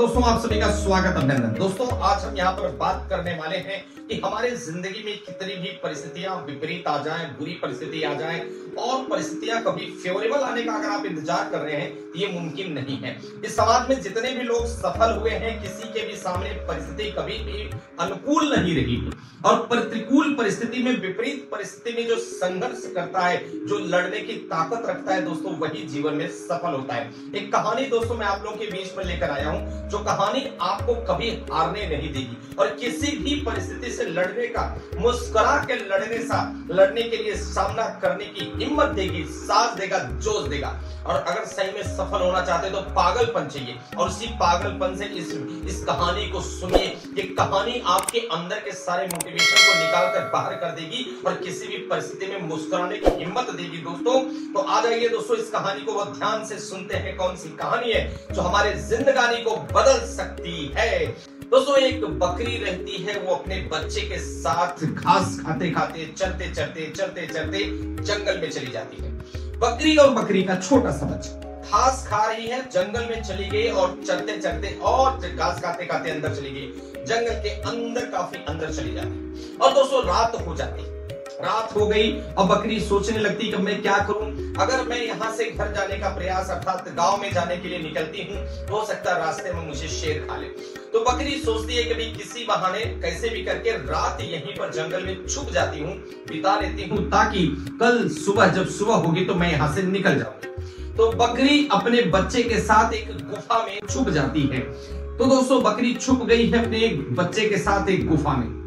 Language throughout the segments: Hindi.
दोस्तों, आप सभी का स्वागत अभिनंदन। दोस्तों, आज हम यहाँ पर बात करने वाले हैं कि हमारे जिंदगी में कितनी भी परिस्थितियां विपरीत आ जाएं, बुरी परिस्थिति आ जाएं और परिस्थितियां कभी फेवरेबल आने का अगर आप इंतजार कर रहे हैं तो ये मुमकिन नहीं है। इस समाज में जितने भी लोग सफल हुए हैं, किसी के भी सामने परिस्थिति कभी भी अनुकूल नहीं रही और प्रतिकूल परिस्थिति में, विपरीत परिस्थिति में जो संघर्ष करता है, जो लड़ने की ताकत रखता है दोस्तों, वही जीवन में सफल होता है। एक कहानी दोस्तों मैं आप लोगों के बीच में लेकर आया हूं, जो कहानी आपको कभी हारने नहीं देगी और किसी भी परिस्थिति से लड़ने का, मुस्कुरा के लड़ने के लिए सामना करने की हिम्मत देगी, साथ देगा, जोश देगा। और अगर सही में सफल होना चाहते तो पागलपन चाहिए और उसी पागलपन से इस कहानी को सुनिए। ये कहानी आपके अंदर के सारे मोटिवेशन को निकाल कर बाहर कर देगी और किसी भी परिस्थिति में मुस्कुराने की हिम्मत देगी दोस्तों। तो आ जाइए दोस्तों, इस कहानी को बहुत ध्यान से सुनते हैं। कौन सी कहानी है जो हमारे जिंदगानी को बदल सकती है। दोस्तों, एक बकरी रहती है, वो अपने बच्चे के साथ घास खाते खाते, चलते जंगल में चली जाती है। बकरी और बकरी का छोटा सा बच्चा घास खा रही है, जंगल में चली गई और चलते और घास खाते खाते अंदर चली गई, जंगल के अंदर, काफी अंदर चली जाती। और दोस्तों, रात हो जाती, रात हो गई और बकरी सोचने लगती कि मैं क्या करूं। अगर मैं यहां से घर जाने का प्रयास, अर्थात गांव में जाने के लिए निकलती हूं, हो सकता है रास्ते में मुझे शेर खा ले। तो बकरी सोचती है कि भाई किसी बहाने कैसे भी करके रात यहीं पर जंगल में छुप जाती हूं, बिता लेती हूं, ताकि कल सुबह जब सुबह होगी तो मैं यहां से निकल जाऊंगी। तो बकरी अपने बच्चे के साथ एक गुफा में छुप जाती है। तो दोस्तों, बकरी छुप गई है अपने बच्चे के साथ एक गुफा में।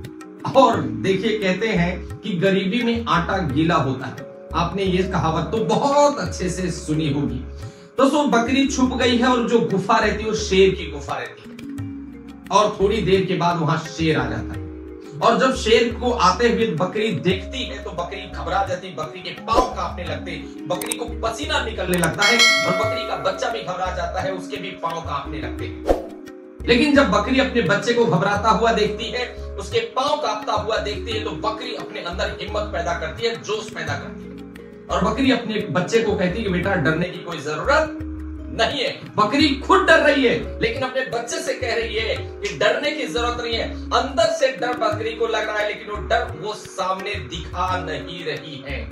और देखिए, कहते हैं कि गरीबी में आटा गीला होता है। आपने ये कहावत तो बहुत अच्छे से सुनी होगी। दोस्तों, बकरी छुप गई है और जो गुफा रहती है वो शेर की गुफा रहती है। और थोड़ी देर के बाद वहां शेर आ जाता है और जब शेर को आते हुए बकरी देखती है तो बकरी घबरा जाती, बकरी के पांव कांपने लगते, बकरी को पसीना निकलने लगता है और बकरी का बच्चा भी घबरा जाता है, उसके भी पांव कांपने लगते हैं। लेकिन जब बकरी अपने बच्चे को घबराता हुआ देखती है, उसके पांव कांपता हुआ देखती है, तो बकरी अपने अंदर हिम्मत पैदा करती है, जोश पैदा करती है और बकरी अपने बच्चे को कहती है कि बेटा, डरने की कोई जरूरत नहीं है। बकरी खुद डर रही है लेकिन अपने बच्चे से कह रही है कि डरने की जरूरत नहीं है। अंदर से डर बकरी को लग रहा है लेकिन वो डर वो सामने दिखा नहीं रही है।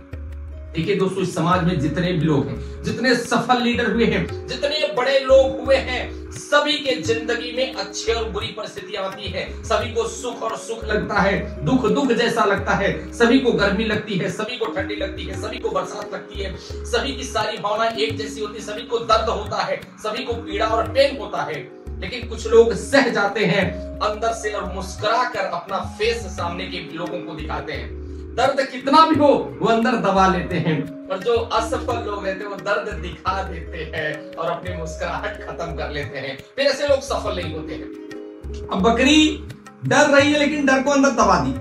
देखिए दोस्तों, इस समाज में जितने भी लोग हैं, जितने सफल लीडर हुए हैं, जितने बड़े लोग हुए हैं, सभी के जिंदगी में अच्छी और बुरी परिस्थितियां आती है। सभी को सुख और सुख लगता है, दुख दुख जैसा लगता है। सभी को गर्मी लगती है, सभी को ठंडी लगती है, सभी को बरसात लगती है। सभी की सारी भावना एक जैसी होती है, सभी को दर्द होता है, सभी को पीड़ा और पेन होता है। लेकिन कुछ लोग सह जाते हैं अंदर से और मुस्कुरा कर अपना फेस सामने के लोगों को दिखाते हैं। दर्द कितना भी हो वो अंदर दबा लेते हैं और जो असफल लोग रहते हैं वो दर्द दिखा देते हैं और अपनी मुस्कुराहट खत्म कर लेते हैं। फिर ऐसे लोग सफल नहीं होते हैं। अब बकरी डर रही है लेकिन डर को अंदर दबा दी।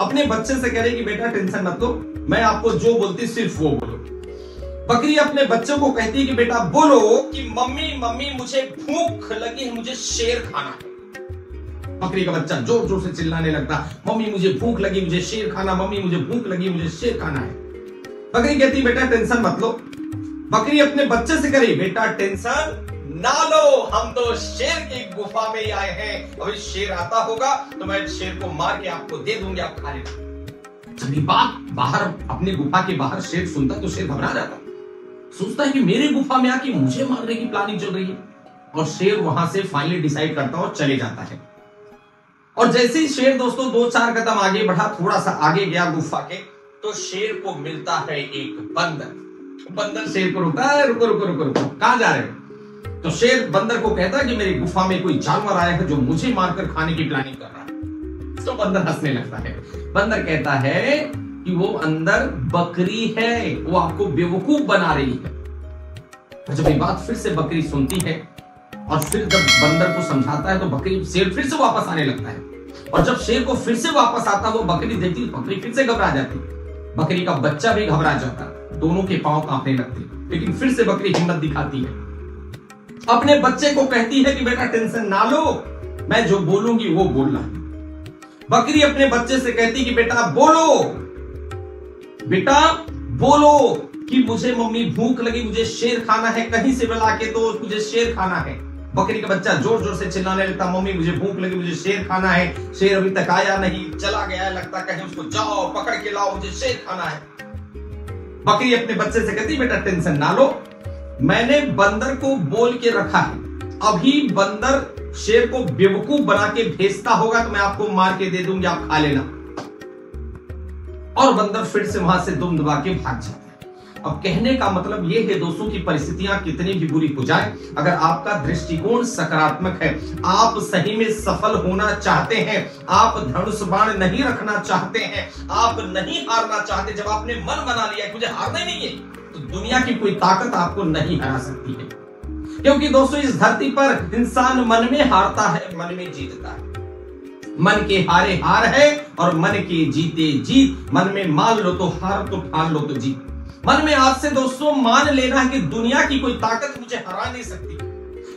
अपने बच्चे से कह रही कि बेटा, टेंशन मत लो, मैं आपको जो बोलती सिर्फ वो बोलो। बकरी अपने बच्चे को कहती है कि बेटा, बोलो कि मम्मी मुझे भूख लगी है, मुझे शेर खाना है। बकरी का बच्चा जोर जोर से चिल्लाने लगता, मम्मी मुझे भूख लगी, मुझे शेर खाना, मम्मी मुझे भूख लगी, मुझे शेर खाना है। बकरी कहती, बेटा टेंशन मत लो। बकरी अपने बच्चे से करी, बेटा टेंशन ना लो, हम तो शेर की गुफा में ही आए हैं, अभी शेर आता होगा तो मैं शेर को मार के आपको दे दूंगी, आप खा लेना। जब ये बात बाहर, अपने गुफा के बाहर शेर सुनता तो शेर घबरा जाता, सोचता है कि मेरे गुफा में आके मुझे मारने की प्लानिंग चल रही है। और शेर वहां से फाइनली डिसाइड करता और चले जाता है। और जैसे ही शेर दोस्तों 2-4 कदम आगे बढ़ा, थोड़ा सा आगे गया गुफा के, तो शेर को मिलता है एक बंदर। बंदर शेर को रुकता है, रुको रुको रुको रुको, कहां जा रहे हो? तो शेर बंदर को कहता है कि मेरी गुफा में कोई जानवर आया है जो मुझे मारकर खाने की प्लानिंग कर रहा है। तो बंदर हंसने लगता है। बंदर कहता है कि वो अंदर बकरी है, वो आपको बेवकूफ बना रही है। तो जब ये बात फिर से बकरी सुनती है और फिर जब बंदर को समझाता है तो शेर फिर से वापस आने लगता है। और जब शेर को फिर से वापस आता वो बकरी देखती, बकरी फिर से घबरा जाती, बकरी का बच्चा भी घबरा जाता, दोनों के पांव कांपने लगते। लेकिन फिर से बकरी हिम्मत दिखाती है, अपने बच्चे को कहती है कि बेटा टेंशन ना लो, मैं जो बोलूंगी वो बोलना। बकरी अपने बच्चे से कहती कि बेटा बोलो कि मुझे मम्मी भूख लगी, मुझे शेर खाना है, कहीं से बुला के तो मुझे शेर खाना है। बकरी का बच्चा जोर जोर से चिल्लाने लगता, मम्मी मुझे भूख लगी, मुझे शेर खाना है, शेर अभी तक आया नहीं, चला गया है, लगता कहीं उसको जाओ पकड़ के लाओ, मुझे शेर खाना है। बकरी अपने बच्चे से कहती, बेटा टेंशन ना लो, मैंने बंदर को बोल के रखा है, अभी बंदर शेर को बेवकूफ बना के भेजता होगा तो मैं आपको मार के दे दूंगी, आप खा लेना। और बंदर फिर से वहां से दुम दबा के भाग जाता है। अब कहने का मतलब यह है दोस्तों की परिस्थितियां कितनी भी बुरी हो जाए, अगर आपका दृष्टिकोण सकारात्मक है, आप सही में सफल होना चाहते हैं, आप धनुष बाण नहीं रखना चाहते हैं, आप नहीं हारना चाहते, जब आपने मन बना लिया कि मुझे हारना ही नहीं है, तो दुनिया की कोई ताकत आपको नहीं हरा सकती है। क्योंकि दोस्तों इस धरती पर इंसान मन में हारता है, मन में जीतता है। मन के हारे हार है और मन के जीते जीत। मन में मान लो तो हार, तो ठान लो तो जीत। मन में आज से दोस्तों मान लेना है कि दुनिया की कोई ताकत मुझे हरा नहीं सकती।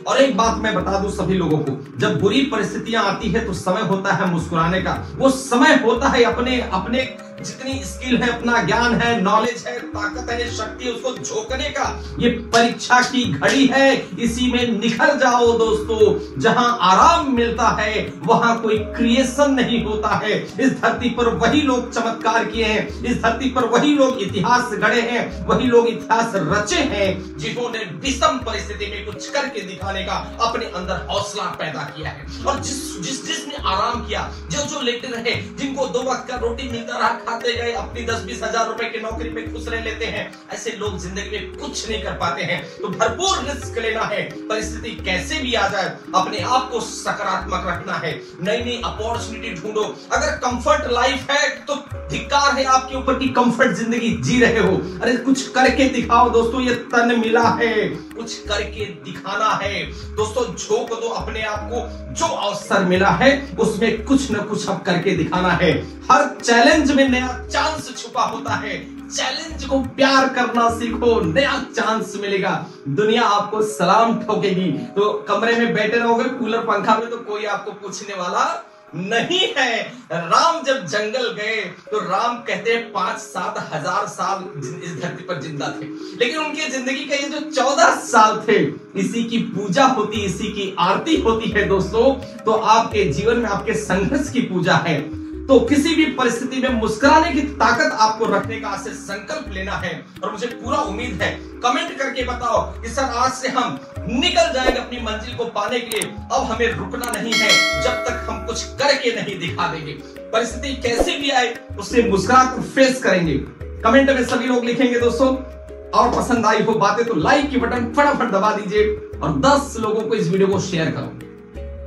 और एक बात मैं बता दूं सभी लोगों को, जब बुरी परिस्थितियां आती है तो समय होता है मुस्कुराने का, वो समय होता है अपने अपने जितनी स्किल है, अपना ज्ञान है, नॉलेज है, ताकत है, शक्ति है, उसको झोंकने का। ये परीक्षा की घड़ी है, इसी में निखर जाओ दोस्तों। जहां आराम मिलता है वहां कोई क्रिएशन नहीं होता है। इस धरती पर वही लोग चमत्कार किए हैं, इस धरती पर वही लोग इतिहास गढ़े हैं, वही लोग इतिहास रचे हैं जिन्होंने विषम परिस्थिति में कुछ करके दिखाने का अपने अंदर हौसला पैदा किया है। और जिसने आराम किया, जो लेटे रहे, जिनको 2 वक्त का रोटी मिलता रहा, खाते गए, अपनी 10-20 हजार रुपए की नौकरी पे खुश रह लेते हैं, ऐसे लोग जिंदगी में कुछ नहीं कर पाते हैं। तो भरपूर रिस्क लेना है, परिस्थिति कैसे भी आ जाए अपने आप को सकारात्मक रखना है, नई नई अपॉर्चुनिटी ढूंढो। अगर कंफर्ट लाइफ है तो धिक्कार है आपके ऊपर की कंफर्ट जिंदगी जी रहे हो। अरे कुछ करके दिखाओ दोस्तों, ये तन मिला है, कुछ करके दिखाना है दोस्तों। झोंक दो अपने आप को, जो अवसर मिला है उसमें कुछ न कुछ अब करके दिखाना है। हर चैलेंज में नया चांस छुपा होता है, चैलेंज को प्यार करना सीखो, नया चांस मिलेगा। दुनिया आपको सलाम ठोकेगी तो कमरे में बैठे रहोगे कूलर पंखा में, तो कोई आपको पूछने वाला नहीं है। राम जब जंगल गए तो राम कहते हैं 5-7 हजार साल इस धरती पर जिंदा थे, लेकिन उनकी जिंदगी के ये जो 14 साल थे, इसी की पूजा होती, इसी की आरती होती है दोस्तों। तो आपके जीवन में आपके संघर्ष की पूजा है। तो किसी भी परिस्थिति में मुस्कुराने की ताकत आपको रखने का आज से संकल्प लेना है। और मुझे पूरा उम्मीद है, कमेंट करके बताओ कि सर आज से हम निकल जाएंगे अपनी मंजिल को पाने के लिए, अब हमें रुकना नहीं है जब तक हम कुछ करके नहीं दिखा देंगे। परिस्थिति कैसी भी आए उससे मुस्कुराकर फेस करेंगे। कमेंट में सभी लोग लिखेंगे दोस्तों। और पसंद आई हो बातें तो लाइक की बटन फटाफट दबा दीजिए और 10 लोगों को इस वीडियो को शेयर करो।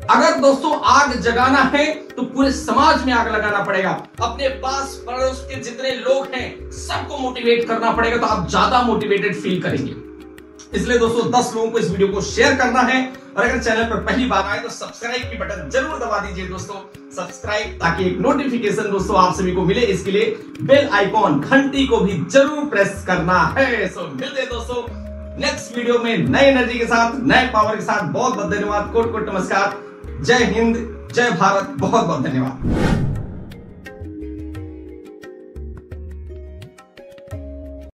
अगर दोस्तों आग जगाना है तो पूरे समाज में आग लगाना पड़ेगा। अपने पास पड़ोस के जितने लोग हैं सबको मोटिवेट करना पड़ेगा, तो आप ज्यादा मोटिवेटेड फील करेंगे। इसलिए दोस्तों 10 लोगों को इस वीडियो को शेयर करना है। और अगर चैनल पर पहली बार आए तो सब्सक्राइब की बटन जरूर दबा दीजिए दोस्तों, सब्सक्राइब, ताकि एक नोटिफिकेशन दोस्तों आप सभी को मिले। इसके लिए बेल आइकॉन घंटी को भी जरूर प्रेस करना है। सो मिलते हैं दोस्तों नेक्स्ट वीडियो में नए एनर्जी के साथ, नए पावर के साथ। बहुत बहुत धन्यवाद, कोट कोट नमस्कार, जय हिंद, जय भारत, बहुत बहुत धन्यवाद।